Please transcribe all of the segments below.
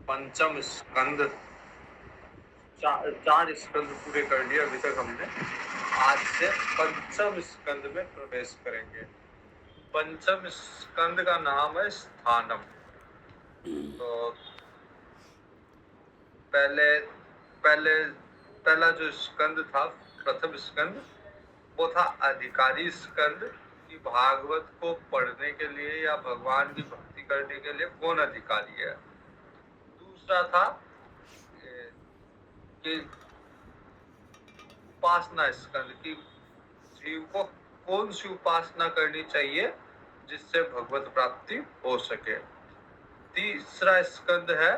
पंचम स्कंद, चार स्कंद पूरे कर लिए अभी तक हमने। आज से पंचम स्कंद में प्रवेश करेंगे। पंचम स्कंद का नाम है स्थानम। तो पहला जो स्कंद था, प्रथम स्कंद, वो था अधिकारी स्कंद कि भागवत को पढ़ने के लिए या भगवान की भक्ति करने के लिए कौन अधिकारी है। दूसरा था कि उपासना स्कंद की जीव को कौन सी उपासना करनी चाहिए जिससे भगवत प्राप्ति हो सके। तीसरा स्कंद है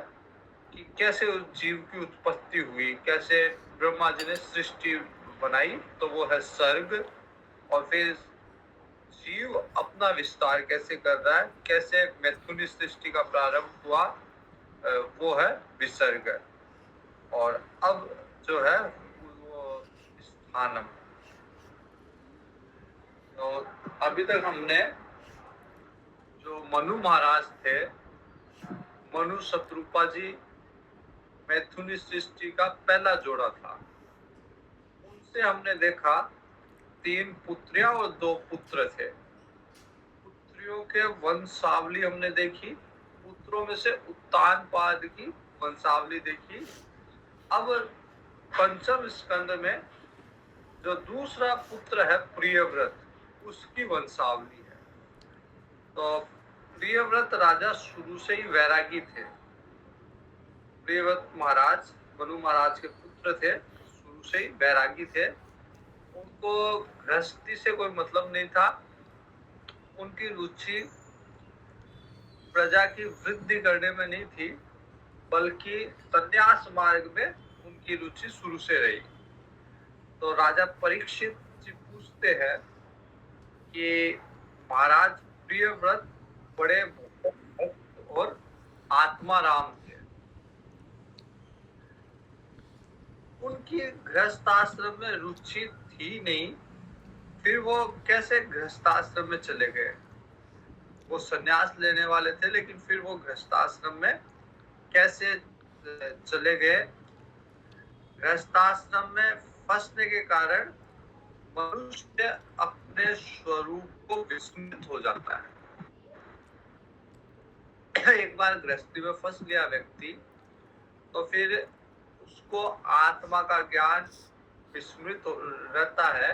कि कैसे उस जीव की उत्पत्ति हुई, कैसे ब्रह्मा जी ने सृष्टि बनाई, तो वो है सर्ग। और फिर जीव अपना विस्तार कैसे कर रहा है, कैसे मैथुनी सृष्टि का प्रारंभ हुआ, वो है विसर्ग। और अब जो है वो स्थानम। तो अभी तक हमने जो मनु महाराज थे, मनु शत्रुपा जी, मैथुनी सृष्टि का पहला जोड़ा था। उनसे हमने देखा 3 पुत्रियां और 2 पुत्र थे। पुत्रियों के वंशावली हमने देखी, पुत्रों में से उत्तानपाद की वंशावली देखी। अब पंचम स्कंद में जो दूसरा पुत्र है प्रियव्रत, उसकी वंशावली है। तो प्रियव्रत राजा शुरू से ही वैरागी थे। प्रियव्रत महाराज मनु महाराज के पुत्र थे, शुरू से ही वैरागी थे। उनको गृहस्थी से कोई मतलब नहीं था। उनकी रुचि प्रजा की वृद्धि करने में नहीं थी, बल्कि संन्यास मार्ग में उनकी रुचि शुरू से रही। तो राजा परीक्षित जी पूछते हैं कि महाराज प्रियव्रत बड़े भक्त और आत्माराम थे, उनकी गृहस्थाश्रम में रुचि थी नहीं, फिर वो कैसे गृहस्थाश्रम में चले गए। वो संन्यास लेने वाले थे, लेकिन फिर वो गृहस्थाश्रम में कैसे चले गए। गृहस्थाश्रम में फंसने के कारण मनुष्य अपने स्वरूप को विस्मृत हो जाता है। एक बार गृहस्थी में फंस गया व्यक्ति, तो फिर उसको आत्मा का ज्ञान विस्मृत रहता है।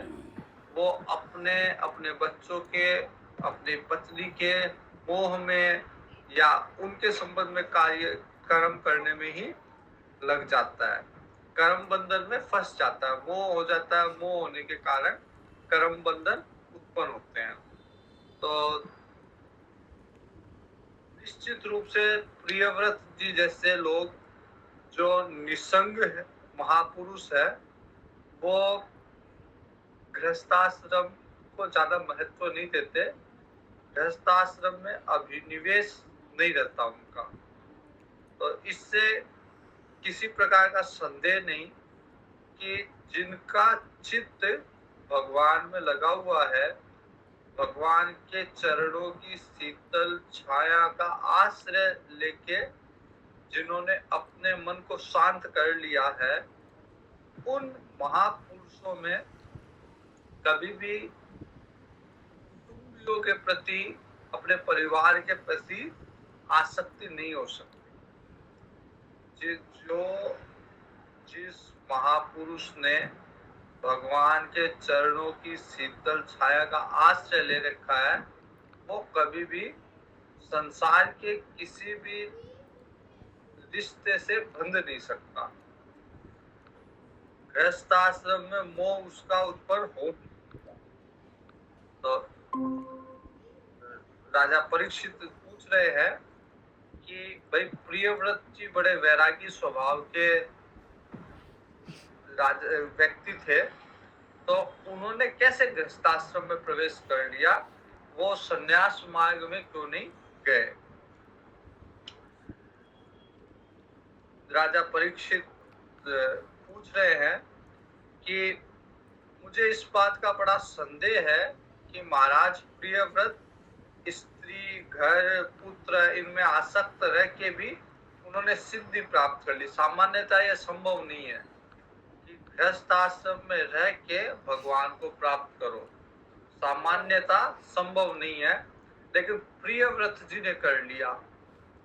वो अपने बच्चों के, अपनी पत्नी के मोह में या उनके संबंध में कार्य कर्म करने में ही लग जाता है। कर्म बंधन में फंस जाता है, मोह हो जाता है। मोह होने के कारण कर्म बंधन उत्पन्न होते हैं। तो निश्चित रूप से प्रियव्रत जी जैसे लोग जो निसंग है, महापुरुष है, वो गृहस्थाश्रम को ज्यादा महत्व नहीं देते। गृहस्थाश्रम में अभिनिवेश नहीं रहता उनका। तो इससे किसी प्रकार का संदेह नहीं कि जिनका चित्त भगवान में लगा हुआ है, भगवान के चरणों की शीतल छाया का आश्रय लेके जिन्होंने अपने मन को शांत कर लिया है, उन महापुरुषों में कभी भी कुटुंबियों के प्रति, अपने परिवार के प्रति आसक्ति नहीं हो सकती। जिस महापुरुष ने भगवान के चरणों की शीतल छाया का आश्रय ले रखा है, वो कभी भी संसार के किसी भी रिश्ते से बंध नहीं सकता। गृहस्थाश्रम में मोह उसका उत्पन्न हो। तो राजा परीक्षित पूछ रहे हैं कि भाई प्रियव्रत जी बड़े वैरागी स्वभाव के व्यक्ति थे, तो उन्होंने कैसे गृहस्थाश्रम में प्रवेश कर लिया, वो संन्यास मार्ग में क्यों नहीं गए। राजा परीक्षित पूछ रहे हैं कि मुझे इस बात का बड़ा संदेह है कि महाराज प्रियव्रत स्त्री, घर, पुत्र, इनमें आसक्त रह के भी उन्होंने सिद्धि प्राप्त कर ली। सामान्यतः यह संभव नहीं है कि गृहस्थ आश्रम में रह के भगवान को प्राप्त करो, सामान्यतः संभव नहीं है, लेकिन प्रियव्रत जी ने कर लिया।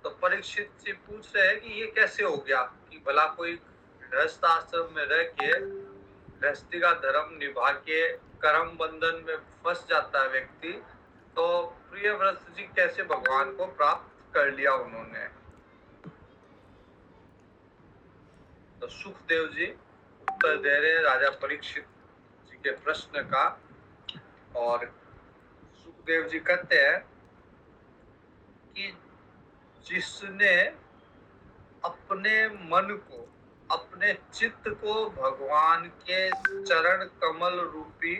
तो परीक्षित जी पूछ रहे हैं कि ये कैसे हो गया कि भला कोई गृहस्थ आश्रम में रह के गृहस्थी का धर्म निभा के कर्म बंधन में फंस जाता है व्यक्ति, तो प्रियव्रत जी कैसे भगवान को प्राप्त कर लिया उन्होंने। तो सुखदेव जी उत्तर दे रहे हैं राजा परीक्षित जी के प्रश्न का, और सुखदेव जी कहते हैं कि जिसने अपने मन को, अपने चित्त को भगवान के चरण कमल रूपी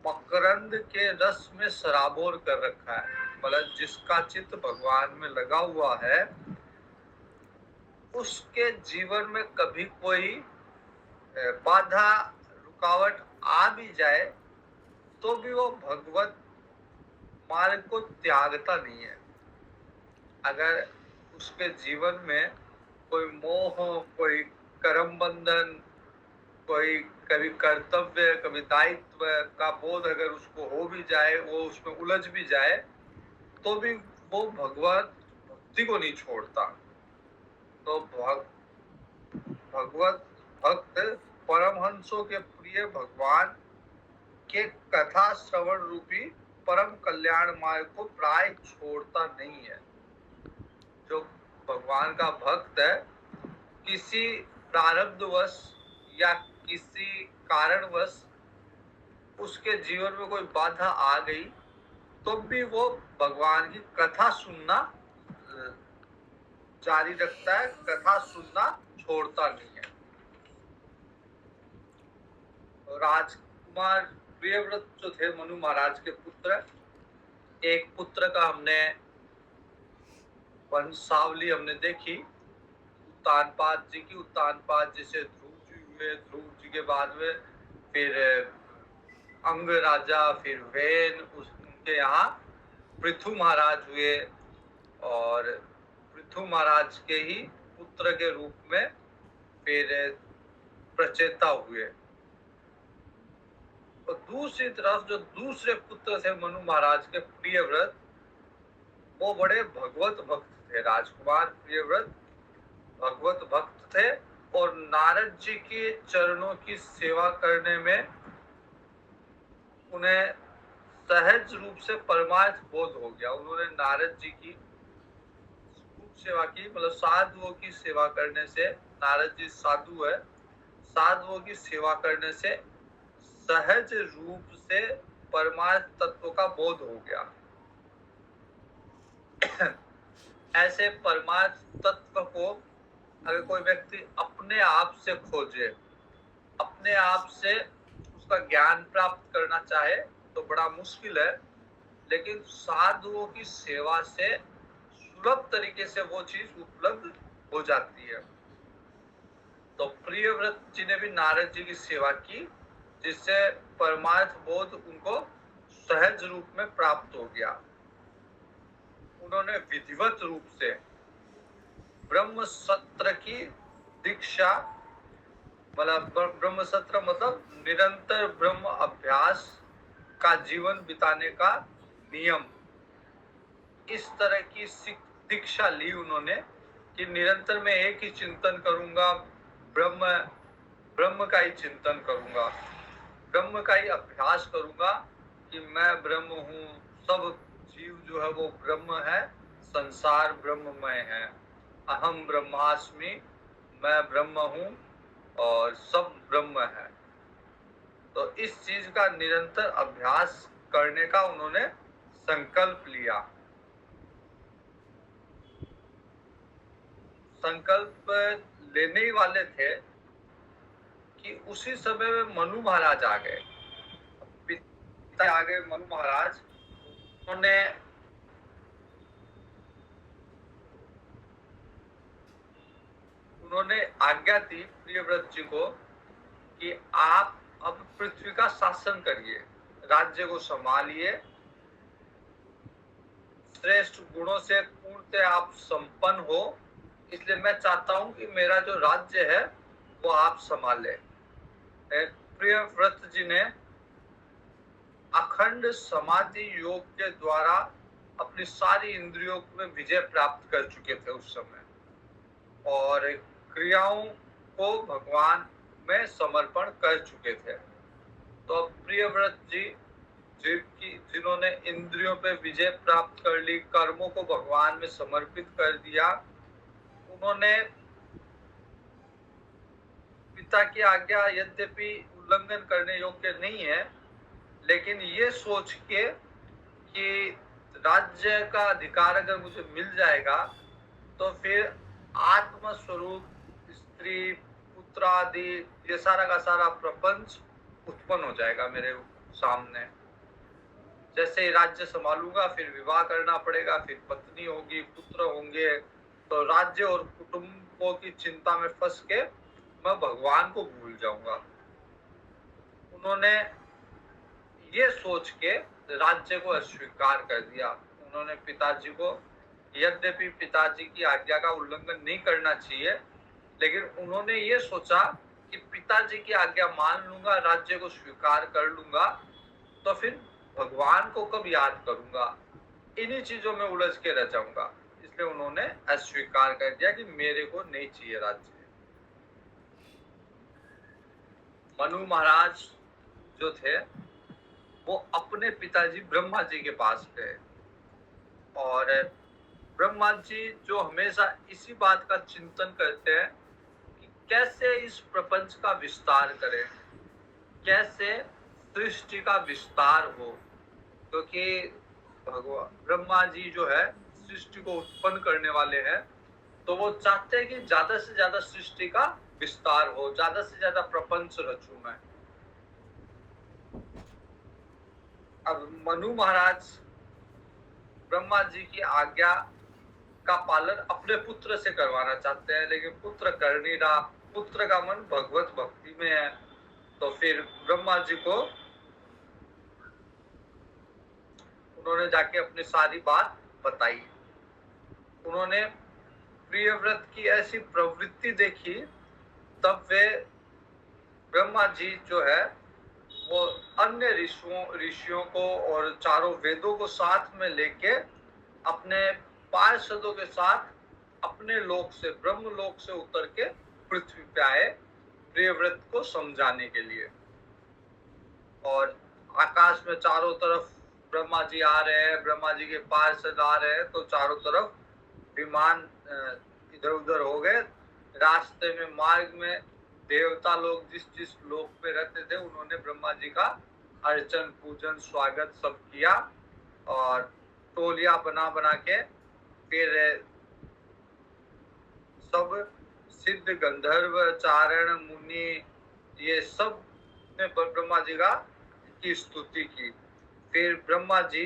मकरंद के रस में सराबोर कर रखा है, मतलब जिसका चित्त भगवान में लगा हुआ है, उसके जीवन में कभी कोई बाधा रुकावट आ भी जाए तो भी वो भगवत मार्ग को त्यागता नहीं है। अगर उसके जीवन में कोई मोह, कोई कर्म बंधन, कोई कभी कर्तव्य, कभी दायित्व का बोध अगर उसको हो भी जाए, वो उसमें उलझ भी जाए, तो भी वो भगवत भक्ति को नहीं छोड़ता। तो भगवत भक्त परमहंसों के प्रिय भगवान के कथा श्रवण रूपी परम कल्याण मार्ग को प्राय छोड़ता नहीं है। जो भगवान का भक्त है, किसी प्रारब्धवश या किसी कारणवश उसके जीवन में कोई बाधा आ गई तो भी वो भगवान की कथा सुनना जारी रखता है, कथा सुनना छोड़ता नहीं है। राजकुमार प्रियव्रत जो थे मनु महाराज के पुत्र, एक पुत्र का हमने वंशावली हमने देखी उत्तानपाद जी की। उत्तानपाद जी से ध्रुव जी हुए, ध्रुव जी के बाद में फिर अंग राजा, फिर वेन, उनके यहाँ पृथु महाराज हुए, और पृथु महाराज के ही पुत्र के रूप में फिर प्रचेता हुए। तो दूसरी तरफ जो दूसरे पुत्र थे मनु महाराज के प्रियव्रत, वो बड़े भगवत भक्त थे। राजकुमार प्रियव्रत भगवत भक्त थे और नारद जी के चरणों की सेवा करने में उन्हें सहज रूप से परमार्थ बोध हो गया। उन्होंने नारद जी की खूब सेवा की, मतलब साधुओं की सेवा करने से, नारद जी साधु है, साधुओं की सेवा करने से सहज रूप से परमार्थ तत्व का बोध हो गया। ऐसे परमार्थ तत्व को अगर कोई व्यक्ति अपने आप से खोजे, अपने आप से उसका ज्ञान प्राप्त करना चाहे तो बड़ा मुश्किल है, लेकिन साधुओं की सेवा से सुलभ तरीके से वो चीज उपलब्ध हो जाती है। तो प्रियव्रत जी ने भी नारद जी की सेवा की, जिससे परमार्थ बोध उनको सहज रूप में प्राप्त हो गया। उन्होंने विधिवत रूप से ब्रह्म सत्र की दीक्षा, मतलब ब्रह्म सत्र मतलब निरंतर ब्रह्म अभ्यास का जीवन बिताने का नियम, इस तरह की दीक्षा ली उन्होंने कि निरंतर मैं एक ही चिंतन करूंगा, ब्रह्म का ही चिंतन करूंगा, ब्रह्म का ही अभ्यास करूंगा कि मैं ब्रह्म हूँ, सब जीव जो है वो ब्रह्म है, संसार ब्रह्ममय है, अहम ब्रह्मास्मि, मैं ब्रह्म हूँ और सब ब्रह्म है। तो इस चीज का निरंतर अभ्यास करने का उन्होंने संकल्प लिया। संकल्प लेने ही वाले थे कि उसी समय में मनु महाराज आ गए। पिता आ गए मनु महाराज, उन्होंने आज्ञा दी प्रियव्रत जी को कि आप अब पृथ्वी का शासन करिए, राज्य को संभालिए, श्रेष्ठ गुणों से पूर्णतः आप संपन्न हो, इसलिए मैं चाहता हूँ कि मेरा जो राज्य है वो आप संभाले। प्रियव्रत जी ने अखंड समाधि योग के द्वारा अपनी सारी इंद्रियों में विजय प्राप्त कर चुके थे उस समय, और क्रियाओं को भगवान में समर्पण कर चुके थे। तो प्रियव्रत जी जिन्होंने इंद्रियों पे विजय प्राप्त कर ली, कर्मों को भगवान में समर्पित कर दिया, उन्होंने पिता की आज्ञा यद्यपि उल्लंघन करने योग्य नहीं है, लेकिन ये सोच के कि राज्य का अधिकार अगर मुझे मिल जाएगा तो फिर आत्म स्वरूप स्त्री पुत्र आदि ये सारा का सारा प्रपंच उत्पन्न हो जाएगा मेरे सामने। जैसे ही राज्य संभालूंगा फिर विवाह करना पड़ेगा, फिर पत्नी होगी, पुत्र होंगे, तो राज्य और कुटुंबों की चिंता में फंस के मैं भगवान को भूल जाऊंगा। उन्होंने ये सोच के राज्य को अस्वीकार कर दिया। उन्होंने पिताजी को, यद्यपि पिताजी की आज्ञा का उल्लंघन नहीं करना चाहिए, लेकिन उन्होंने ये सोचा कि पिताजी की आज्ञा मान लूंगा, राज्य को स्वीकार कर लूंगा, तो फिर भगवान को कब याद करूंगा, इन्हीं चीजों में उलझ के रह जाऊंगा। इसलिए उन्होंने अस्वीकार कर दिया कि मेरे को नहीं चाहिए राज्य। मनु महाराज जो थे वो अपने पिताजी ब्रह्मा जी के पास गए, और ब्रह्मा जी जो हमेशा इसी बात का चिंतन करते हैं कि कैसे इस प्रपंच का विस्तार करें, कैसे सृष्टि का विस्तार हो, क्योंकि भगवान ब्रह्मा जी जो है सृष्टि को उत्पन्न करने वाले हैं, तो वो चाहते हैं कि ज्यादा से ज्यादा सृष्टि का विस्तार हो, ज्यादा से ज्यादा प्रपंच रचूं मैं। अब मनु महाराज ब्रह्मा जी की आज्ञा का पालन अपने पुत्र से करवाना चाहते हैं, लेकिन पुत्र कर नहीं रहा, पुत्र का मन भगवत भक्ति में है। तो फिर ब्रह्मा जी को उन्होंने जाके अपनी सारी बात बताई। उन्होंने प्रियव्रत की ऐसी प्रवृत्ति देखी, तब वे ब्रह्मा जी जो है वो अन्य ऋषियों को और चारों वेदों को साथ में लेके अपने पार्षदों के साथ अपने लोक से, ब्रह्म लोक से उतर के पृथ्वी पे आए प्रियव्रत को समझाने के लिए। और आकाश में चारों तरफ ब्रह्मा जी आ रहे हैं, ब्रह्मा जी के पार्षद आ रहे हैं, तो चारों तरफ विमान इधर उधर हो गए। रास्ते में मार्ग में देवता लोग जिस जिस लोक पे रहते थे उन्होंने ब्रह्मा जी का अर्चन पूजन स्वागत सब किया, और टोलियां बना बना के फिर सब सिद्ध गंधर्व चारण मुनि ये सब ने ब्रह्मा जी का की स्तुति की। फिर ब्रह्मा जी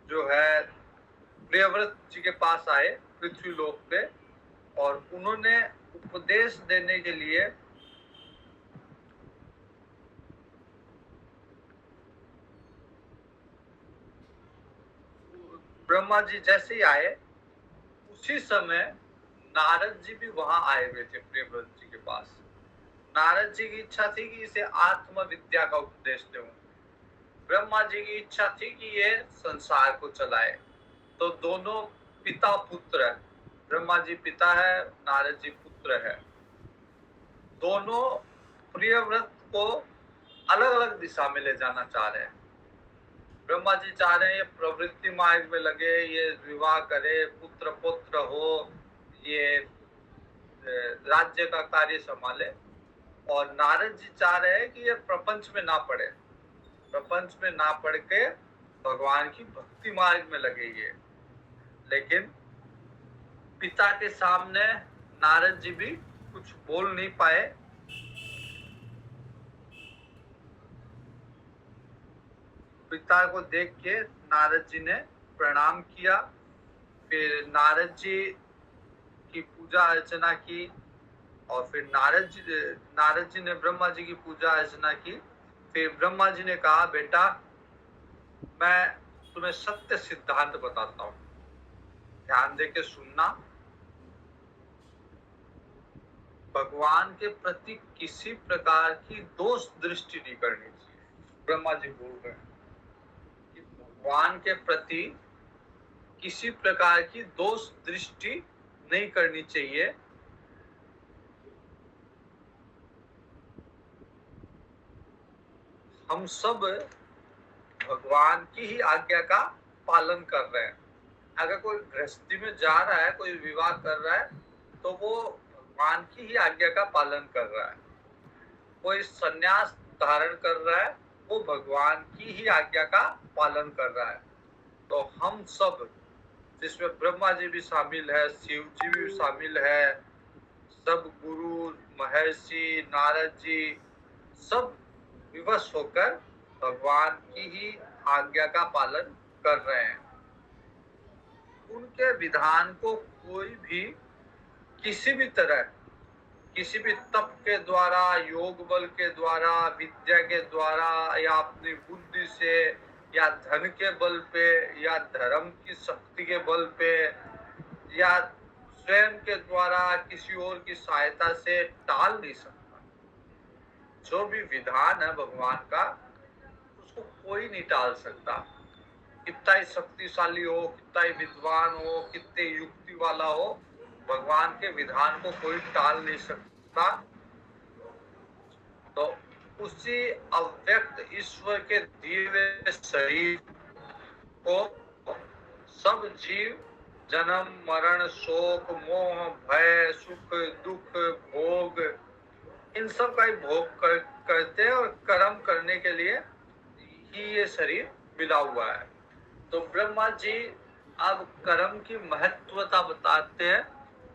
जो है प्रियव्रत जी के पास आए पृथ्वी लोक पे, और उन्होंने उपदेश देने के लिए ब्रह्मा जी जैसे ही आए उसी समय नारद जी भी वहां आए हुए थे प्रियव्रत जी के पास। नारद जी की इच्छा थी कि इसे आत्म विद्या का उपदेश दूं, ब्रह्मा जी की इच्छा थी कि ये संसार को चलाए। तो दोनों पिता पुत्र है, ब्रह्मा जी पिता है, नारद जी पुत्र है। दोनों प्रियव्रत को अलग अलग दिशा में ले जाना चाह रहे हैं। ब्रह्मा जी चाह रहे हैं ये प्रवृत्ति मार्ग में लगे, ये विवाह करे, पुत्र पुत्र हो, ये राज्य का कार्य संभाले। और नारद जी चाह रहे हैं कि ये प्रपंच में ना पड़े, प्रपंच में ना पड़ के भगवान की भक्ति मार्ग में लगे ये। लेकिन पिता के सामने नारद जी भी कुछ बोल नहीं पाए। पिता को देख के नारद जी ने प्रणाम किया, फिर नारद जी की पूजा अर्चना की, और फिर नारद जी ने ब्रह्मा जी की पूजा अर्चना की। फिर ब्रह्मा जी ने कहा, बेटा मैं तुम्हें सत्य सिद्धांत बताता हूँ। ध्यान देके सुनना, भगवान के प्रति किसी प्रकार की दोष दृष्टि नहीं करनी चाहिए। ब्रह्मा जी बोल रहे हैं कि भगवान के प्रति किसी प्रकार की दोष दृष्टि नहीं करनी चाहिए। हम सब भगवान की ही आज्ञा का पालन कर रहे हैं। अगर कोई गृहस्थी में जा रहा है, कोई विवाह कर रहा है, तो वो भगवान की ही आज्ञा का पालन कर रहा है। कोई संन्यास धारण कर रहा है, वो भगवान की ही आज्ञा का पालन कर रहा है। तो हम सब, जिसमें ब्रह्मा जी भी शामिल है, शिव जी भी शामिल है, सब गुरु महर्षि नारद जी सब विवश होकर भगवान की ही आज्ञा का पालन कर रहे हैं। उनके विधान को कोई भी किसी भी तरह, किसी भी तप के द्वारा, योग बल के द्वारा, विद्या के द्वारा, या अपनी बुद्धि से, या धन के बल पे, या धर्म की शक्ति के बल पे, या स्वयं के द्वारा किसी और की सहायता से टाल नहीं सकता। जो भी विधान है भगवान का, उसको कोई नहीं टाल सकता। कितना ही शक्तिशाली हो, कितना ही विद्वान हो, कितने युक्ति वाला हो, भगवान के विधान को कोई टाल नहीं सकता। तो उसी अव्यक्त ईश्वर के दिए हुए शरीर को सब जीव जन्म मरण शोक मोह भय सुख दुख भोग, इन सब का ही भोग करते हैं, और कर्म करने के लिए ही ये शरीर मिला हुआ है। तो ब्रह्मा जी अब कर्म की महत्वता बताते हैं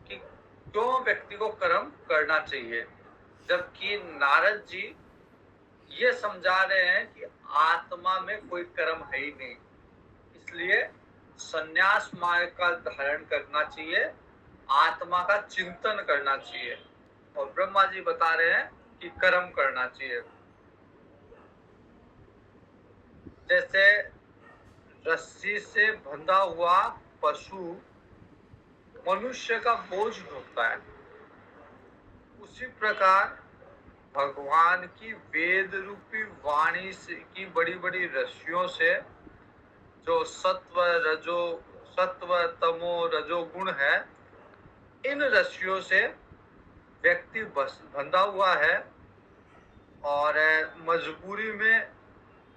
कि क्यों व्यक्ति को कर्म करना चाहिए, जबकि नारद जी ये समझा रहे हैं कि आत्मा में कोई कर्म है ही नहीं, इसलिए संन्यास मार्ग का धारण करना चाहिए, आत्मा का चिंतन करना चाहिए। और ब्रह्मा जी बता रहे हैं कि कर्म करना चाहिए। जैसे रस्सी से बंधा हुआ पशु मनुष्य का बोझ होता है, उसी प्रकार भगवान की वेद रूपी वाणी की बड़ी बड़ी रस्सियों से जो सत्व तमो रजोगुण है, इन रस्सियों से व्यक्ति बंधा हुआ है। और मजबूरी में,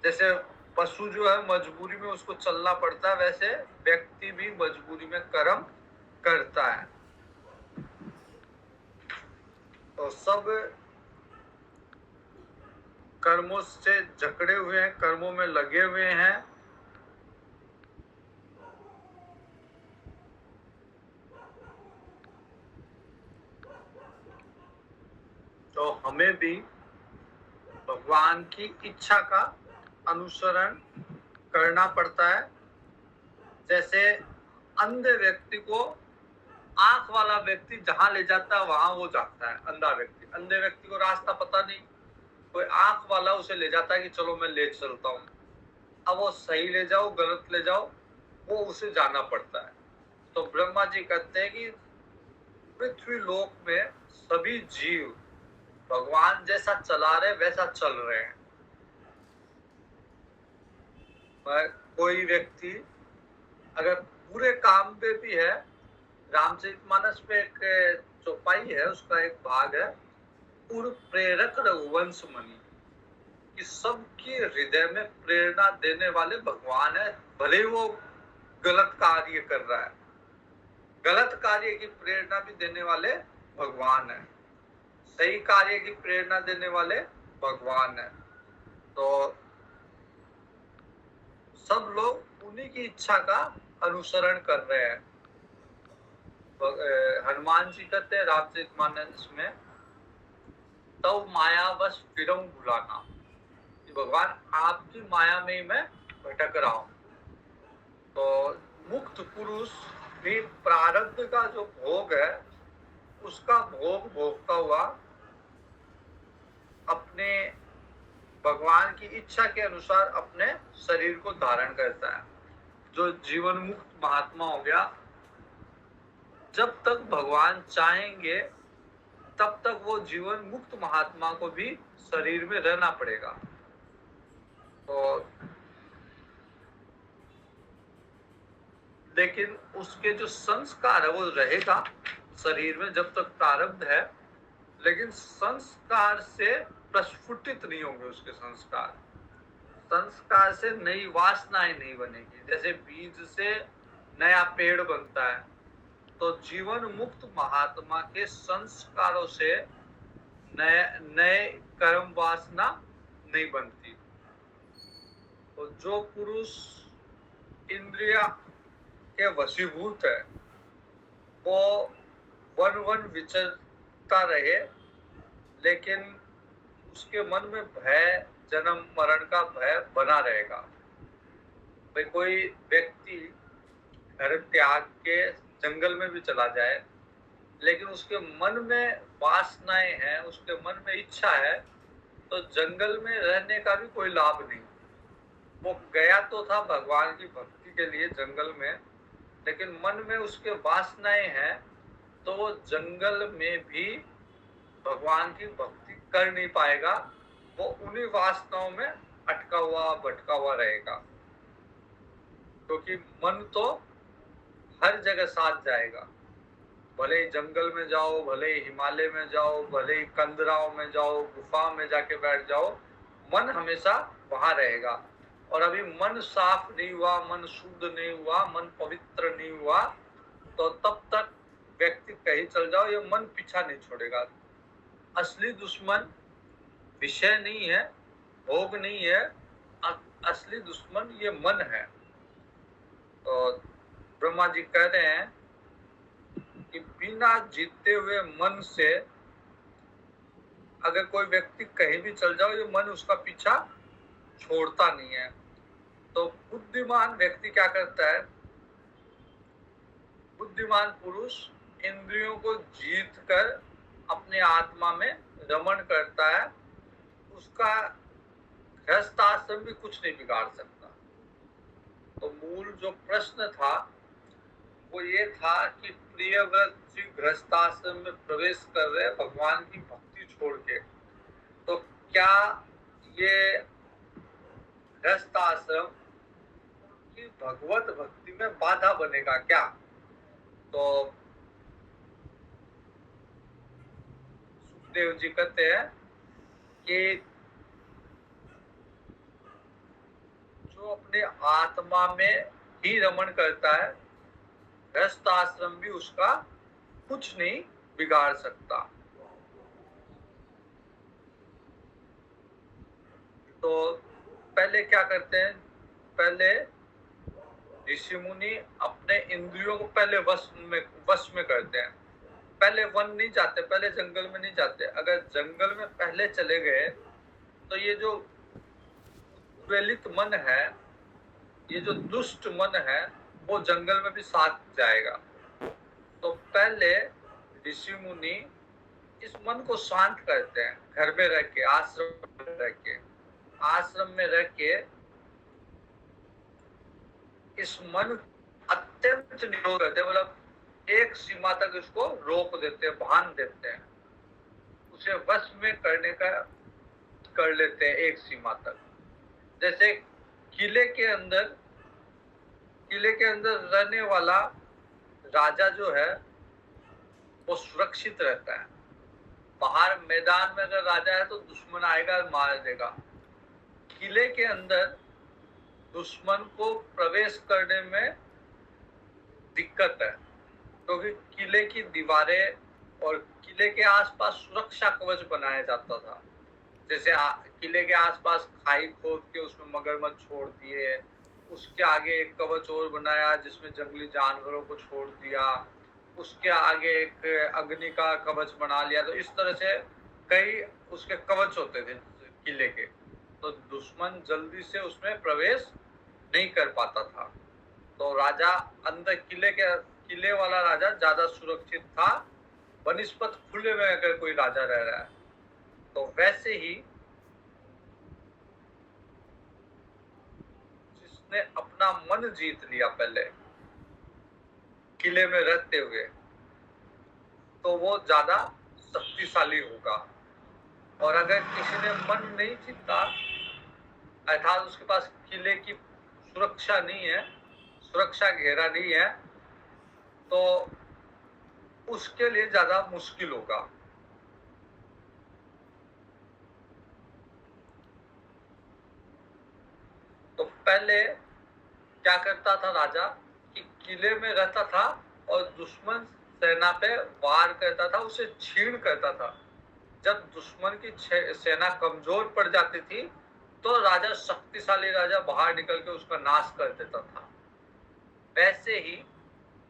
जैसे पशु जो है मजबूरी में उसको चलना पड़ता है, वैसे व्यक्ति भी मजबूरी में कर्म करता है। तो सब कर्मों से जकड़े हुए हैं, कर्मों में लगे हुए हैं। तो हमें भी भगवान की इच्छा का अनुसरण करना पड़ता है। जैसे अंधे व्यक्ति को आंख वाला व्यक्ति जहां ले जाता है वहां वो जाता है। अंधे व्यक्ति को रास्ता पता नहीं, कोई आंख वाला उसे ले जाता है कि चलो मैं ले चलता हूँ। अब वो सही ले जाओ गलत ले जाओ, वो उसे जाना पड़ता है। तो ब्रह्मा जी कहते हैं कि पृथ्वी लोक में सभी जीव भगवान जैसा चला रहे वैसा चल रहे हैं। कोई व्यक्ति अगर पूरे काम पे भी है, रामचरितमानस में एक चौपाई है, उसका एक भाग है, पूर्व प्रेरक रघुवंश मणि, कि सबके हृदय में प्रेरणा देने वाले भगवान है। भले वो गलत कार्य कर रहा है, गलत कार्य की प्रेरणा भी देने वाले भगवान है, सही कार्य की प्रेरणा देने वाले भगवान है। तो सब लोग उन्हीं की इच्छा का अनुसरण कर रहे हैं। हनुमान जी कहते हैं रामचरितमानस में, तब मायावश फिरऊं भुलाना, कि भगवान आपकी माया में ही मैं भटक रहा हूं। तो मुक्त पुरुष भी प्रारब्ध का जो भोग है उसका भोग भोगता हुआ अपने भगवान की इच्छा के अनुसार अपने शरीर को धारण करता है। जो जीवन मुक्त महात्मा हो गया, जब तक भगवान चाहेंगे तब तक वो जीवन मुक्त महात्मा को भी शरीर में रहना पड़ेगा। तो लेकिन उसके जो संस्कार है वो रहेगा शरीर में जब तक प्रारब्ध है, लेकिन संस्कार से प्रस्फुटित नहीं होंगे उसके संस्कार। संस्कार से नई वासनाएं नहीं बनेगी। जैसे बीज से नया पेड़ बनता है, तो जीवन मुक्त महात्मा के संस्कारों से नए नए कर्म वासना नहीं बनती। तो जो पुरुष इंद्रिया के वशीभूत है वो वन वन विचरता रहे, लेकिन उसके मन में भय, जन्म मरण का भय बना रहेगा। भाई कोई व्यक्ति घर त्याग के जंगल में भी चला जाए, लेकिन उसके मन में वासनाएं हैं, उसके मन में इच्छा है, तो जंगल में रहने का भी कोई लाभ नहीं। वो गया तो था भगवान की भक्ति के लिए जंगल में, लेकिन मन में उसके वासनाएं हैं, तो वो जंगल में भी भगवान की भक्ति कर नहीं पाएगा। वो उन्हीं वासनाओं में अटका हुआ भटका हुआ रहेगा, क्योंकि मन तो हर जगह साथ जाएगा। भले ही जंगल में जाओ, भले ही हिमालय में जाओ, भले ही कंदराओं में जाओ, गुफा में जाके बैठ जाओ, मन हमेशा वहां रहेगा। और अभी मन साफ नहीं हुआ, मन शुद्ध नहीं हुआ, मन पवित्र नहीं हुआ, तो तब तक व्यक्ति कहीं चल जाओ, ये मन पीछा नहीं छोड़ेगा। असली दुश्मन विषय नहीं है, भोग नहीं है, असली दुश्मन ये मन है। तो ब्रह्मा जी कह रहे हैं कि बिना जीते हुए मन से अगर कोई व्यक्ति कहीं भी चल जाओ, ये मन उसका पीछा छोड़ता नहीं है। तो बुद्धिमान व्यक्ति क्या करता है? बुद्धिमान पुरुष इंद्रियों को जीत कर अपने आत्मा में रमण करता है। उसका गृहस्थ आश्रम भी कुछ नहीं बिगाड़ सकता। तो मूल जो प्रश्न था वो ये था कि प्रियव्रत जी गृहस्थ आश्रम में प्रवेश कर रहे भगवान की भक्ति छोड़ के, तो क्या ये गृहस्थ आश्रम उनकी भगवत भक्ति में बाधा बनेगा क्या? तो सुखदेव जी कहते हैं कि जो अपने आत्मा में ही रमण करता है, गृहस्थ आश्रम भी उसका कुछ नहीं बिगाड़ सकता। तो पहले क्या करते हैं? पहले ऋषि मुनि अपने इंद्रियों को पहले वश में करते हैं। पहले वन नहीं जाते, पहले जंगल में नहीं जाते। अगर जंगल में पहले चले गए तो ये जो उद्वेलित मन है, ये जो दुष्ट मन है, वो जंगल में भी साथ जाएगा। तो पहले ऋषि मुनि इस मन को शांत करते हैं, घर में रह के, आश्रम में रह के। आश्रम में रह के इस मन अत्यंत निरोध करते हैं, मतलब एक सीमा तक इसको रोक देते हैं, बांध देते हैं, उसे वश में करने का कर लेते हैं एक सीमा तक। जैसे किले के अंदर रहने वाला राजा जो है वो सुरक्षित रहता है। बाहर मैदान में अगर राजा है तो दुश्मन आएगा मार देगा। किले के अंदर दुश्मन को प्रवेश करने में दिक्कत है, क्योंकि किले की दीवारें और किले के आसपास सुरक्षा कवच बनाया जाता था। जैसे किले के आसपास खाई खोद के उसमें मगरमच्छ छोड़ दिए, उसके आगे एक कवच और बनाया जिसमें जंगली जानवरों को छोड़ दिया, उसके आगे एक अग्नि का कवच बना लिया। तो इस तरह से कई उसके कवच होते थे किले के, तो दुश्मन जल्दी से उसमें प्रवेश नहीं कर पाता था। तो राजा अंदर किले वाला राजा ज्यादा सुरक्षित था बनिस्पत खुले में अगर कोई राजा रह रहा है। तो वैसे ही जिसने अपना मन जीत लिया पहले किले में रहते हुए, तो वो ज्यादा शक्तिशाली होगा। और अगर किसी ने मन नहीं जीता, अर्थात उसके पास किले की सुरक्षा नहीं है, सुरक्षा घेरा नहीं है, तो उसके लिए ज्यादा मुश्किल होगा। तो पहले क्या करता था राजा कि किले में रहता था और दुश्मन सेना पे वार करता था, उसे छीण करता था। जब दुश्मन की सेना कमजोर पड़ जाती थी तो राजा, शक्तिशाली राजा बाहर निकल के उसका नाश कर देता था। वैसे ही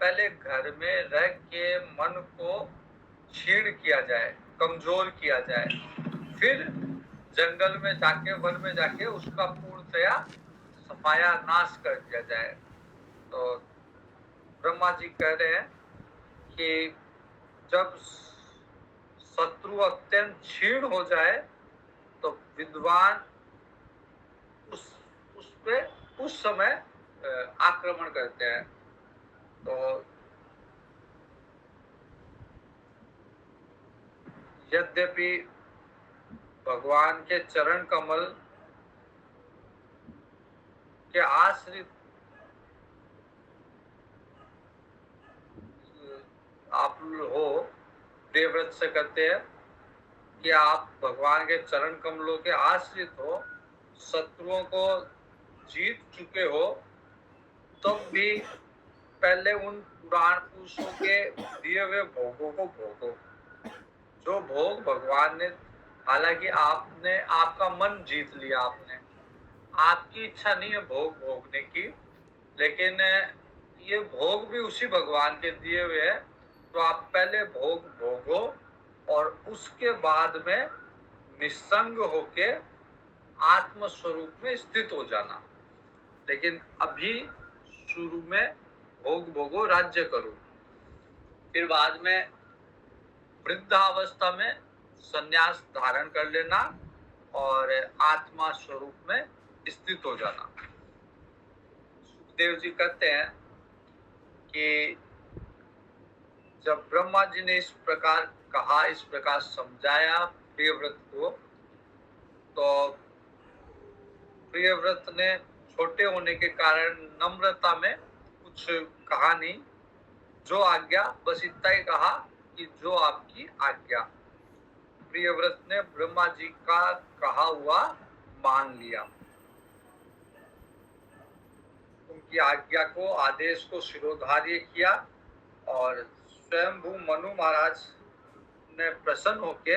पहले घर में रह के मन को छीण किया जाए, कमजोर किया जाए, फिर जंगल में जाके, वन में जाके उसका पूर्णतया सफाया नाश कर दिया जाए। तो ब्रह्मा जी कह रहे हैं कि जब शत्रु अत्यंत क्षीण हो जाए तो विद्वान उस पे उस समय आक्रमण करते हैं। तो यद्यपि भगवान के चरण कमल के आश्रित आप हो, प्रियव्रत से कहते हैं कि आप भगवान के चरण कमलों के आश्रित हो, शत्रुओं को जीत चुके हो, तो भी पहले उन पुराण पुरुषों के दिए हुए भोगों को भोगो। जो भोग भगवान ने, हालांकि आपने, आपका मन जीत लिया, आपने, आपकी इच्छा नहीं है भोग भोगने की, लेकिन ये भोग भी उसी भगवान के दिए हुए हैं। तो आप पहले भोग भोगो और उसके बाद में निस्संग होके आत्म स्वरूप में स्थित हो जाना। लेकिन अभी शुरू में भोग भोगो, राज्य करो, फिर बाद में वृद्धावस्था में संन्यास धारण कर लेना और आत्मा स्वरूप में स्थित हो जाना। सुखदेव जी कहते हैं कि जब ब्रह्मा जी ने इस प्रकार कहा, इस प्रकार समझाया प्रियव्रत को, तो प्रियव्रत ने छोटे होने के कारण नम्रता में कुछ कहा नहीं, जो आज्ञा, बस इतना ही कहा कि जो आपकी आज्ञा। प्रियव्रत ने ब्रह्मा जी का कहा हुआ मान लिया, उनकी आज्ञा को, आदेश को शिरोधार्य किया और स्वयंभू मनु महाराज ने प्रसन्न होके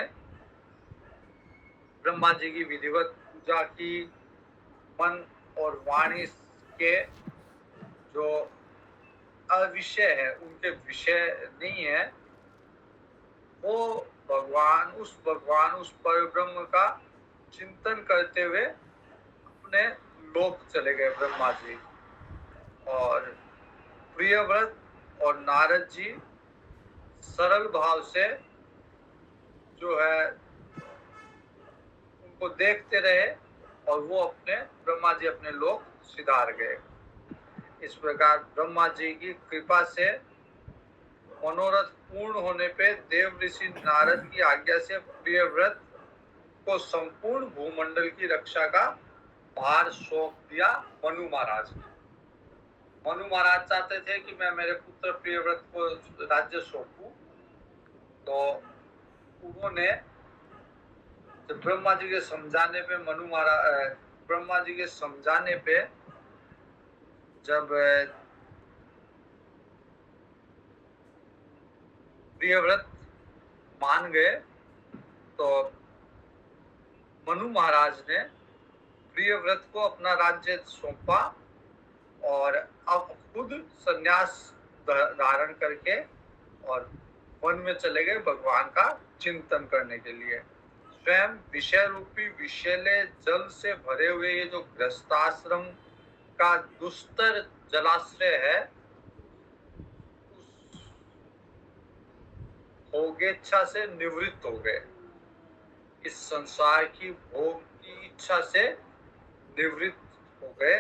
ब्रह्मा जी की विधिवत पूजा की। मन और वाणी के जो अविषय है, उनके विषय नहीं है, वो भगवान, उस पर ब्रह्म का चिंतन करते हुए अपने लोक चले गए ब्रह्मा जी। और प्रियव्रत और नारद जी सरल भाव से जो है उनको देखते रहे और वो अपने, ब्रह्मा जी अपने लोक सिधार गए। इस प्रकार ब्रह्मा जी की कृपा से मनोरथ पूर्ण होने पे देव ऋषि नारद की आज्ञा से प्रियव्रत को संपूर्ण भूमंडल की रक्षा का भार सौंप दिया मनु महाराज ने। मनु महाराज चाहते थे कि मैं मेरे पुत्र प्रियव्रत को राज्य सौंपूं, तो उन्होंने ब्रह्मा जी के समझाने पे, ब्रह्मा जी के समझाने पे जब प्रियव्रत मान गए तो मनु महाराज ने प्रियव्रत को अपना राज्य सौंपा और अब खुद संन्यास धारण करके और वन में चले गए भगवान का चिंतन करने के लिए। स्वयं विषय रूपी विषैले जल से भरे हुए ये जो गृहस्थाश्रम का दुस्तर जलाश्रय है, उस भोगेच्छा से निवृत्त हो गए, इस संसार की भोग की इच्छा से निवृत्त हो गए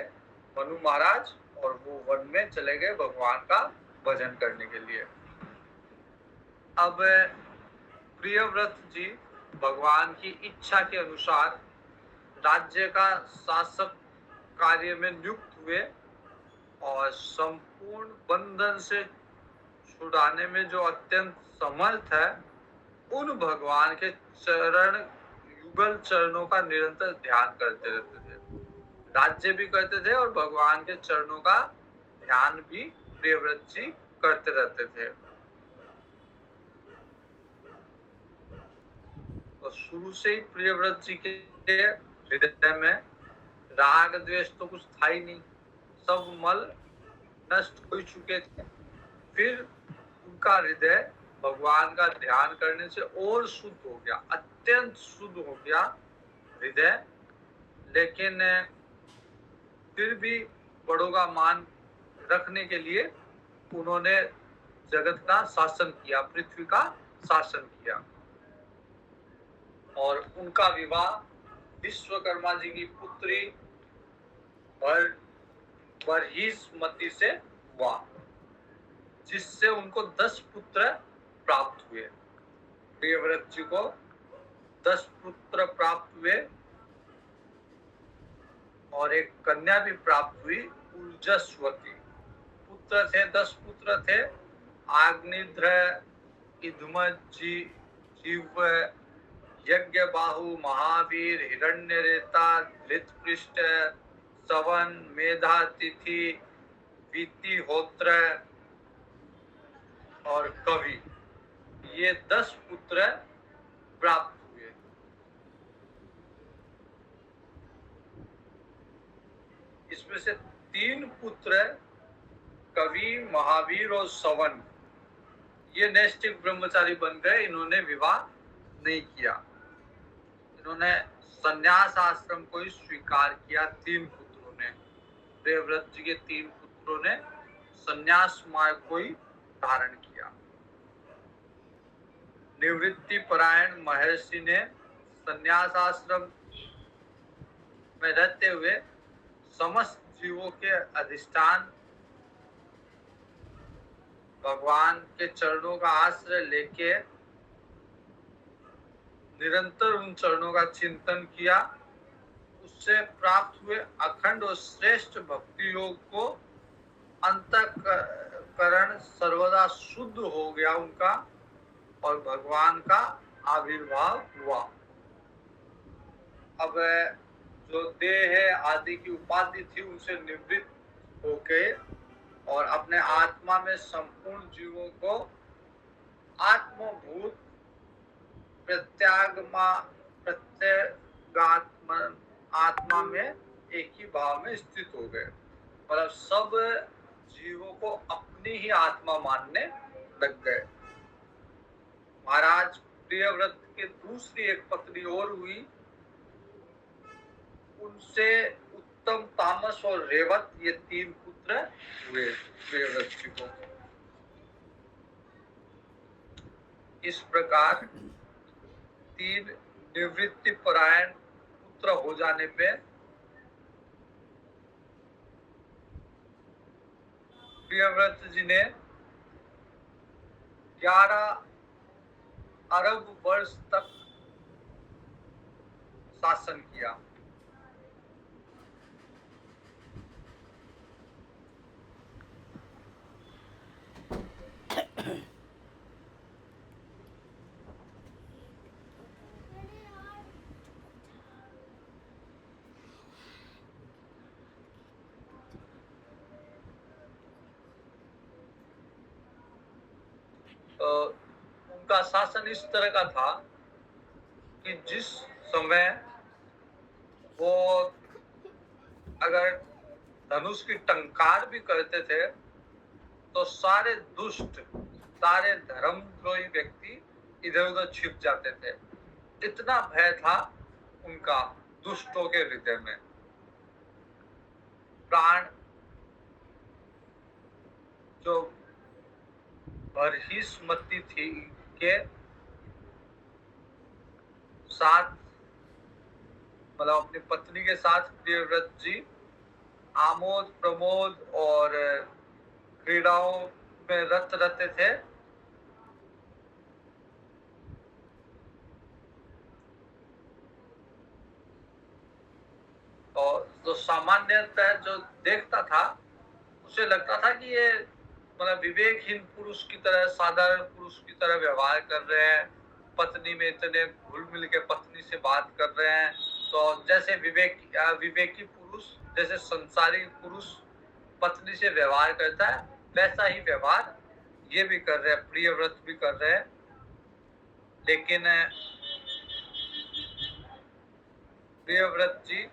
मनु महाराज, और वो वन में चले गए भगवान का भजन करने के लिए। अब प्रियव्रत जी भगवान की इच्छा के अनुसार राज्य का शासक कार्य में नियुक्त हुए और संपूर्ण बंधन से छुड़ाने में जो अत्यंत समर्थ है, उन भगवान के चरण युगल चरणों का निरंतर ध्यान करते रहते थे। राज्य भी करते थे और भगवान के चरणों का ध्यान भी प्रियव्रत जी करते रहते थे। तो शुरू से ही प्रियव्रत जी के हृदय में राग द्वेष तो कुछ था ही नहीं, सब मल नष्ट हो चुके थे। फिर उनका हृदय भगवान का ध्यान करने से और शुद्ध हो गया, अत्यंत शुद्ध हो गया हृदय। लेकिन फिर भी बड़ों का मान रखने के लिए उन्होंने जगत का शासन किया, पृथ्वी का शासन किया। और उनका विवाह विश्वकर्मा जी की पुत्री बर्हिष्मति से हुआ, जिससे उनको 10 पुत्र प्राप्त हुए। प्रियव्रत जी को 10 पुत्र प्राप्त हुए और एक कन्या भी प्राप्त हुई, ऊर्जस्वती। पुत्र थे, 10 पुत्र थे। आग्निध्र, इधमजी, जीव, यज्ञ बाहु, महावीर, हिरण्यरेता, धृतपृष्ठ, सवन, मेधातिथि, वितिहोत्र और कवि, ये 10 पुत्र प्राप्त हुए। इसमें से 3 पुत्र कवि, महावीर और सवन, ये नैष्ठिक ब्रह्मचारी बन गए। इन्होंने विवाह नहीं किया, इन्होंने संन्यास आश्रम को ही स्वीकार किया। 3 पुत्रों ने, प्रियव्रत जी के 3 पुत्रों ने संन्यास मार्ग को ही धारण किया। निवृत्ति परायण महर्षि ने संन्यास आश्रम में रहते हुए समस्त जीवों के अधिष्ठान भगवान के चरणों का आश्रय लेके निरंतर उन चरणों का चिंतन किया। उससे प्राप्त हुए अखंड और श्रेष्ठ भक्ति योग को अंतःकरण सर्वदा शुद्ध हो गया उनका, और भगवान का आविर्भाव हुआ। अब जो देह है आदि की उपाधि थी, उनसे निवृत्त होके और अपने आत्मा में संपूर्ण जीवों को आत्मभूत आत्मा में एक ही भाव में स्थित हो गए। मतलब सब जीवों को अपनी ही आत्मा मानने लग गए। महाराज प्रियव्रत के दूसरी एक पत्नी और हुई, उनसे उत्तम, तामस और रेवत, ये 3 पुत्र हुए प्रियव्रत जी को। इस प्रकार 3 निवृत्ति परायण पुत्र हो जाने पे प्रियव्रत जी ने 11 अरब वर्ष तक शासन किया। उनका शासन इस तरह का था कि जिस समय वो अगर धनुष की टंकार भी करते थे तो सारे दुष्ट, सारे धर्मद्रोही व्यक्ति इधर उधर छिप जाते थे। इतना भय था उनका दुष्टों के हृदय में। प्राण जो बर्हिष्मति थी के साथ, मतलब अपनी पत्नी के साथ प्रियव्रत जी आमोद प्रमोद और क्रीड़ाओं में रत रहते थे। तो सामान्यतः जो देखता था उसे लगता था कि ये मतलब विवेकहीन पुरुष की तरह, साधारण पुरुष की तरह व्यवहार कर रहे हैं, पत्नी में इतने घुल मिल के पत्नी से बात कर रहे हैं। तो जैसे विवेकी पुरुष, जैसे संसारी पुरुष पत्नी से व्यवहार करता है, वैसा ही व्यवहार ये भी कर रहे हैं, प्रियव्रत भी कर रहे हैं। लेकिन प्रियव्रत जी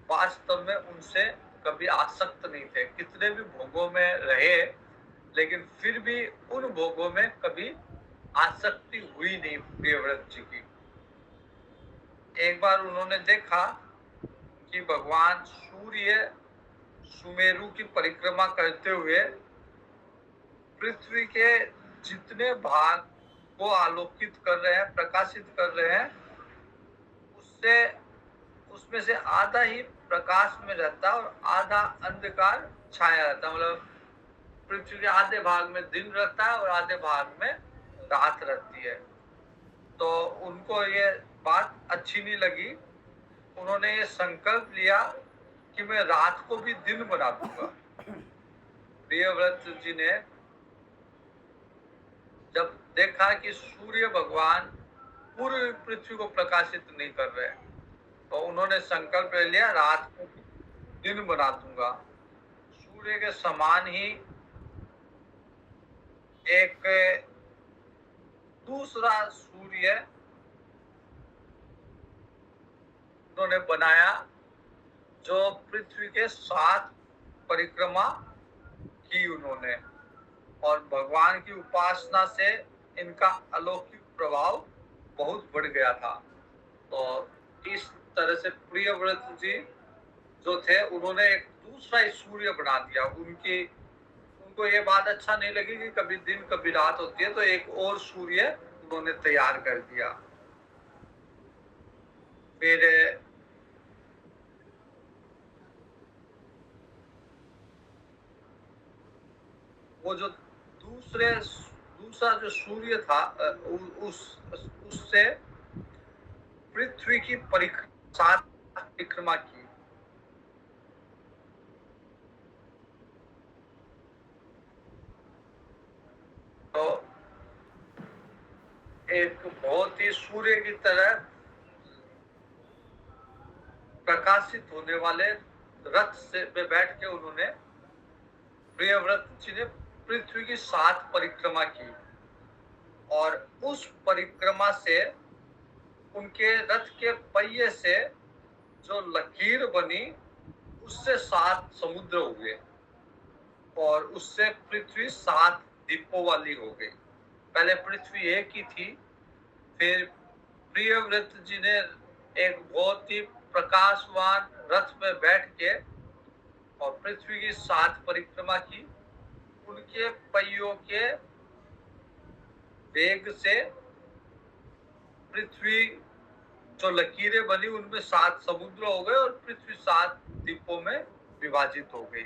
वास्तव में उनसे कभी आसक्त नहीं थे। कितने भी भोगों में रहे, लेकिन फिर भी उन भोगों में कभी आसक्ति हुई नहीं प्रियव्रत जी की। एक बार उन्होंने देखा कि भगवान सूर्य सुमेरु की परिक्रमा करते हुए पृथ्वी के जितने भाग को आलोकित कर रहे हैं, प्रकाशित कर रहे हैं, उससे उसमें से आधा ही प्रकाश में रहता है और आधा अंधकार छाया रहता है। मतलब पृथ्वी के आधे भाग में दिन रहता है और आधे भाग में रात रहती है। तो उनको ये बात अच्छी नहीं लगी। उन्होंने ये संकल्प लिया कि मैं रात को भी दिन बना दूंगा। प्रियव्रत जी ने जब देखा कि सूर्य भगवान पूरी पृथ्वी को प्रकाशित नहीं कर रहे, तो उन्होंने संकल्प ले लिया रात को दिन बना दूंगा। सूर्य के समान ही एक दूसरा सूर्य उन्होंने बनाया, जो पृथ्वी के 7 परिक्रमा की उन्होंने, और भगवान की उपासना से इनका अलौकिक प्रभाव बहुत बढ़ गया था। तो इस तरह से प्रियव्रत जी जो थे, उन्होंने एक दूसरा ही सूर्य बना दिया। उनको ये बात अच्छा नहीं लगी कि कभी दिन कभी रात होती है, तो एक और सूर्य उन्होंने तैयार कर दिया। फिर वो जो दूसरा जो सूर्य था, उससे पृथ्वी की 7 परिक्रमा की। तो एक बहुत ही सूर्य की तरह प्रकाशित होने वाले रथ से में बैठ के उन्होंने, प्रियव्रत जी ने पृथ्वी की 7 परिक्रमा की, और उस परिक्रमा से उनके रथ के पहिए से जो लकीर बनी, उससे 7 समुद्र हुए और उससे पृथ्वी 7 द्वीपों वाली हो गई। पहले पृथ्वी एक ही थी। फिर प्रियव्रत जी ने एक बहुत ही प्रकाशवान रथ में बैठ के और पृथ्वी की 7 परिक्रमा की। उनके पहियों के वेग से पृथ्वी जो लकीरें बनी, उनमें 7 समुद्र हो गए और पृथ्वी 7 द्वीपों में विभाजित हो गई।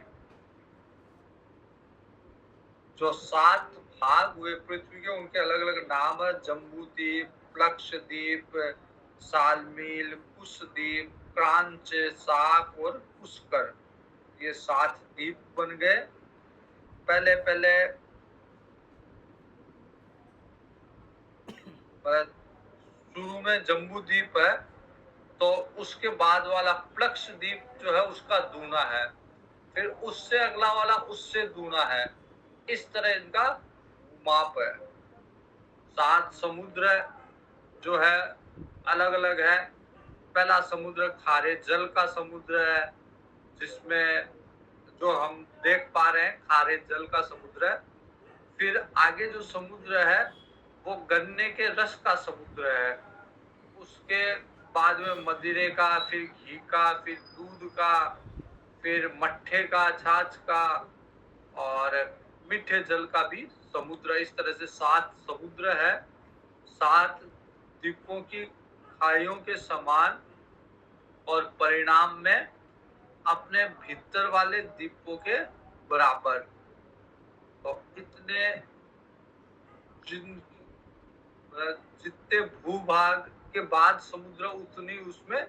जो 7 भाग हुए पृथ्वी के, उनके अलग अलग नाम है। जम्बूद्वीप, प्लक्षद्वीप, सालमील, कुशद्वीप, क्रांच, साक और पुष्कर, ये 7 द्वीप बन गए। पहले शुरू में जम्बू द्वीप है, तो उसके बाद वाला प्लक्ष द्वीप जो है उसका दूना है, फिर उससे अगला वाला उससे दूना है। इस तरह इनका माप है। 7 समुद्र जो है अलग अलग है। पहला समुद्र खारे जल का समुद्र है, जिसमें जो हम देख पा रहे हैं खारे जल का समुद्र है। फिर आगे जो समुद्र है वो गन्ने के रस का समुद्र है। उसके बाद में मदिरे का, फिर घी का, फिर दूध का, फिर मट्ठे का, छाछ का और मीठे जल का भी समुद्र। इस तरह से 7 समुद्र है। 7 द्वीपों की खाइयों के समान, और परिणाम में अपने भीतर वाले द्वीपों के बराबर। तो इतने जितने भूभाग के बाद समुद्र उतनी उसमें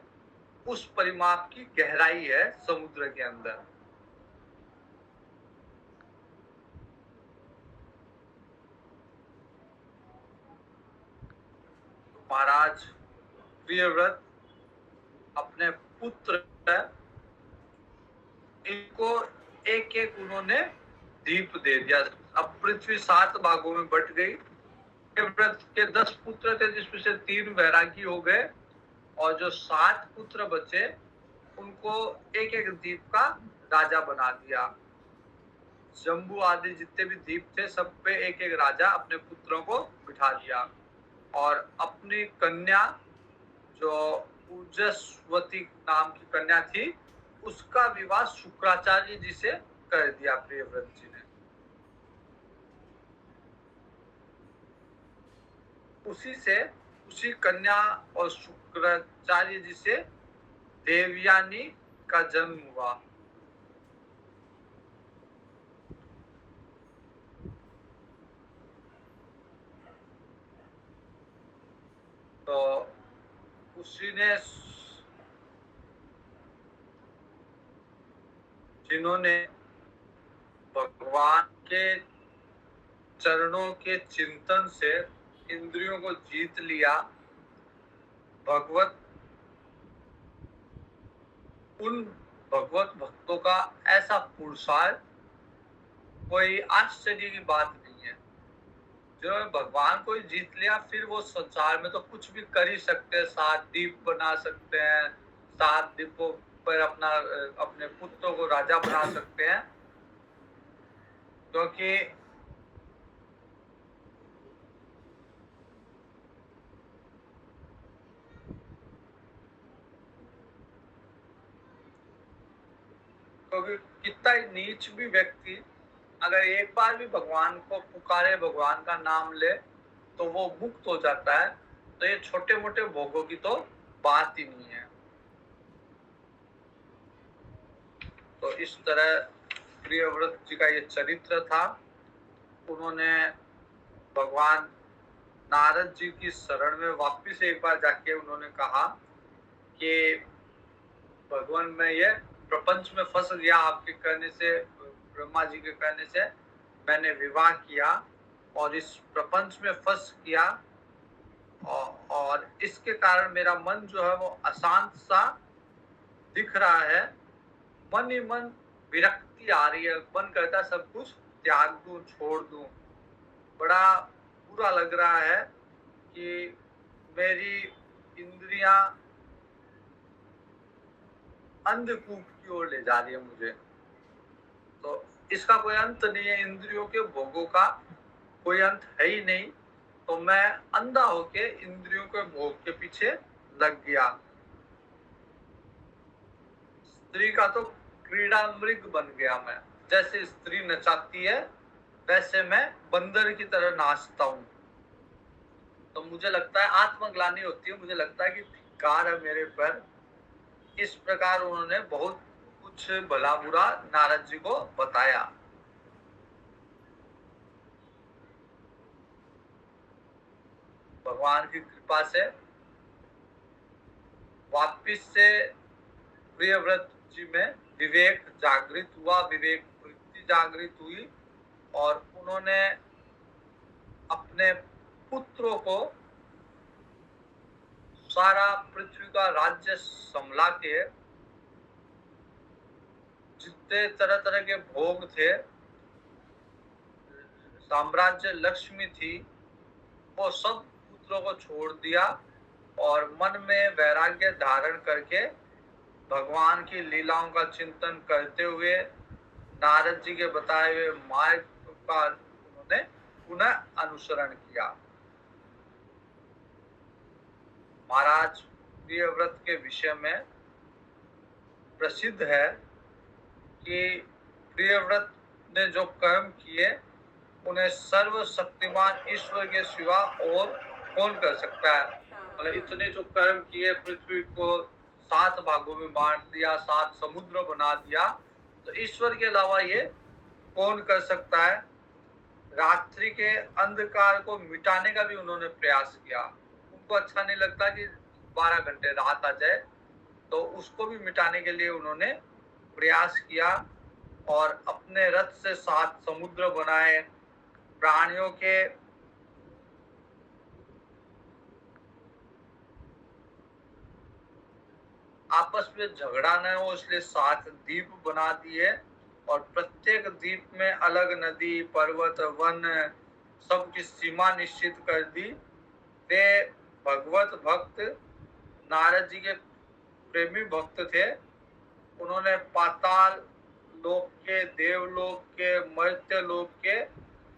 उस परिमाप की गहराई है समुद्र के अंदर। महाराज प्रियव्रत अपने पुत्र इनको एक एक उन्होंने दीप दे दिया। अब पृथ्वी 7 भागों में बट गई। प्रियव्रत के 10 पुत्र थे जिसमें से 3 वैरागी हो गए और जो 7 पुत्र बचे उनको एक एक द्वीप का राजा बना दिया। जम्बू आदि जितने भी द्वीप थे सब पे एक एक राजा अपने पुत्रों को बिठा दिया और अपनी कन्या जो ऊर्जस्वती नाम की कन्या थी उसका विवाह शुक्राचार्य जी से कर दिया प्रियव्रत जी ने। उसी कन्या और शुक्राचार्य जी से देवयानी का जन्म हुआ। तो उसी ने जिन्होंने भगवान के चरणों के चिंतन से इंद्रियों को जीत लिया, उन भगवत भक्तों का ऐसा पुरुषार्थ कोई आश्चर्य की बात नहीं है। जो भगवान को जीत लिया फिर वो संसार में तो कुछ भी कर ही सकते हैं। 7 द्वीप बना सकते हैं, 7 द्वीपों पर अपने पुत्रों को राजा बना सकते हैं, क्योंकि कितना ही नीच भी व्यक्ति अगर एक बार भी भगवान को पुकारे, भगवान का नाम ले तो वो मुक्त हो जाता है। तो ये छोटे मोटे भोगों की तो बात ही नहीं है। तो इस तरह प्रियव्रत जी का ये चरित्र था। उन्होंने भगवान नारद जी की शरण में वापिस एक बार जाके उन्होंने कहा कि भगवान मैं ये प्रपंच में फंस गया, आपके कहने से, ब्रह्मा जी के कहने से मैंने विवाह किया और इस प्रपंच में फंस गया और इसके कारण मेरा मन जो है वो अशांत सा दिख रहा है। मन ही मन विरक्ति आ रही है, मन करता सब कुछ त्याग दूं, छोड़ दूं। बड़ा बुरा लग रहा है कि मेरी इंद्रियां अंधकूप की ओर ले जा रही है मुझे। तो इसका कोई अंत नहीं है, इंद्रियों के भोगों का कोई अंत है ही नहीं। तो मैं अंधा होके इंद्रियों के भोग के पीछे लग गया। स्त्री का तो क्रीड़ा मृग बन गया मैं। जैसे स्त्री नचाती है वैसे मैं बंदर की तरह नाचता हूँ। तो मुझे लगता है आत्मग्लानि होती है, मुझे लगता है कि धिक्कार है मेरे पर। इस प्रकार उन्होंने बहुत कुछ भला बुरा नारद जी को बताया। भगवान की कृपा से वापिस से प्रियव्रत जी में विवेक जागृत हुआ, विवेक वृत्ति जागृत हुई और उन्होंने अपने पुत्रों को सारा पृथ्वी का राज्य संभला के, जितने तरह तरह के भोग थे, साम्राज्य लक्ष्मी थी, वो सब पुत्रों को छोड़ दिया और मन में वैराग्य धारण करके भगवान की लीलाओं का चिंतन करते हुए नारद जी के बताए हुए मार्ग का उन्होंने पुनः अनुसरण किया। महाराज प्रियव्रत के विषय में प्रसिद्ध है कि प्रियव्रत ने जो कर्म किए उन्हें सर्वशक्तिमान ईश्वर के सिवा और कौन कर सकता है। मतलब इतने जो कर्म किए, पृथ्वी को 7 भागों में बांट दिया, 7 समुद्र बना दिया, तो ईश्वर के अलावा ये कौन कर सकता है। रात्रि के अंधकार को मिटाने का भी उन्होंने प्रयास किया। उनको अच्छा नहीं लगता कि 12 घंटे रात आ जाए, तो उसको भी मिटाने के लिए उन्होंने प्रयास किया और अपने रथ से 7 समुद्र बनाए, प्राणियों के आपस में झगड़ा न हो इसलिए 7 द्वीप बना दिए और प्रत्येक द्वीप में अलग नदी, पर्वत, वन सबकी सीमा निश्चित कर दी। वे भगवत भक्त नारद जी के प्रेमी भक्त थे। उन्होंने पाताल लोक के, देवलोक के, मर्त्य लोक के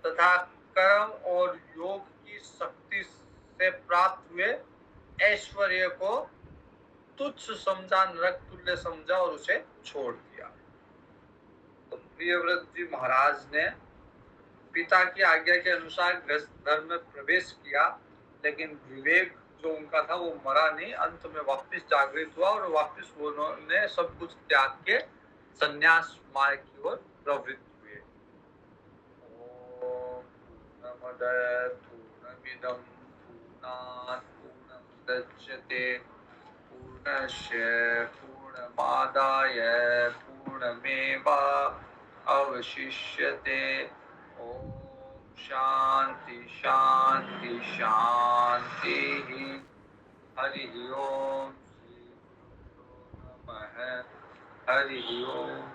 तथा कर्म और योग की शक्ति से प्राप्त हुए ऐश्वर्य को तुच्छ समझा, नरक तुल्य समझा और उसे छोड़ दिया। तो प्रियव्रत जी महाराज ने पिता की आज्ञा के अनुसार गृहस्थ धर्म में प्रवेश किया, लेकिन विवेक जो उनका था वो मरा नहीं। अंत में वापस जागृत हुआ और वापस उन्होंने सब कुछ त्याग के संन्यास मार्ग की ओर प्रवृत्त हुए। ओम पूर्णमद पूर्णमिदं पूर्णात् पूर्णमुदच्यते पूर्णस्य पूर्णमादाय पूर्णमेवा अवशिष्यते। ओम शांति शांति शांति। हरि ओम श्री गुरुभ्यो नमः। हरि ओम।